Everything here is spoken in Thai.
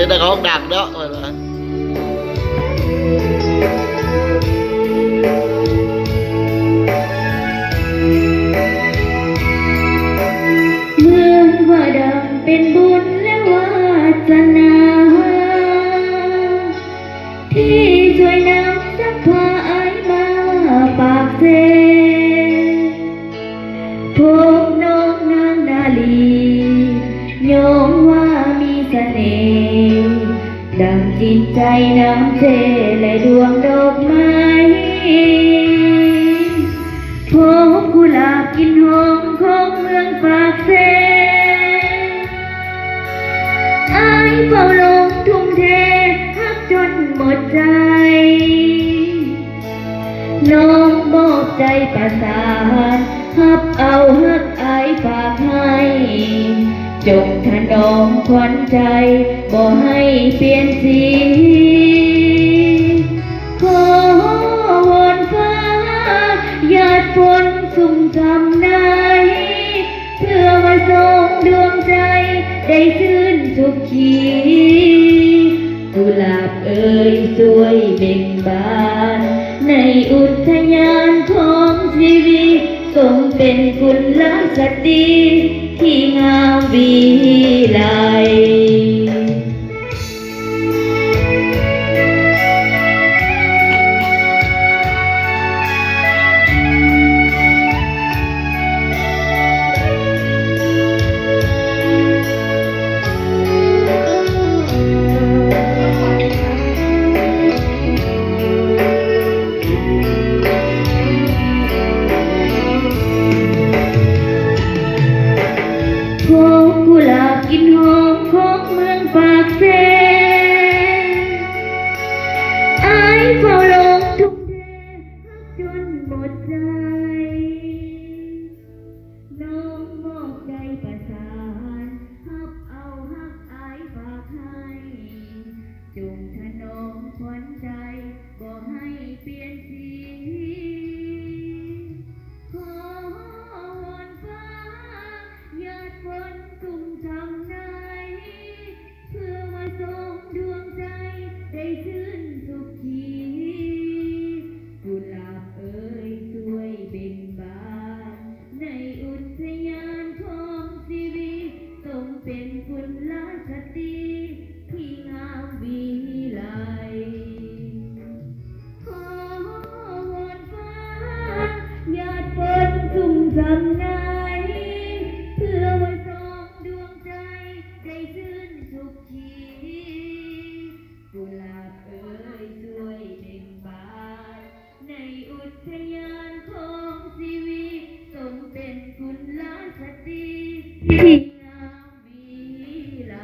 แต่เขาดังเนาะเมืองว่าดังเป็นบุญและวาสนาที่ช่วยนำสักพาไอมาปากเซพบน้องนางนาลีโยมว่ามีเสน่ห์ดังจิตใจน้ำเทและดวงดอกไม้พบกุหลาบกลิ่นหอมของเมืองปากเซอายเฝ้าลงทุ่มเทฮักจนหมดใจน้องมอบใจประสานฮับเอาฮักอายฝากให้จงถนอมขวัญใจบ่ให้เปลี่ยนสีขอวอนฟ้าหยาดฝนสุ่มทำนายเพื่อมาส่งดวงใจได้ชื่นสุขีกุหลาบเอ่ยสวยเบ่งบานในอุทยานของชีวิตทรงเป็นกุลสตรีที่งามวิไลพบกุหลาบกลิ่นหอมของเมืองปากเซอายเฝ้าลงทุ่มเทฮักจนหมดใจน้องมอบใจประสานฮับเอาฮักอายฝากให้จงถนอมขวัญใจบ่ให้เปลี่ยนสีขอวอนฟ้าหยาดฝนสุ่มทำนายเพื่อมาส่งดวงใจได้ชื่นสุขีกุหลาบเอ่ยสวยเบ่งบานในอุทยานของชีวิตทรงเป็นกุลสตรีที่งามวิไลขอวอนฟ้าหยาดฝนสุ่มทำนายเพื่อมาส่งดวงใจได้ชื่นสุขีกุหลาบเอ่ยสวยเบ่งบานในอุทยานของชีวิตทรงเป็นกุลสตรีที่งามวิไล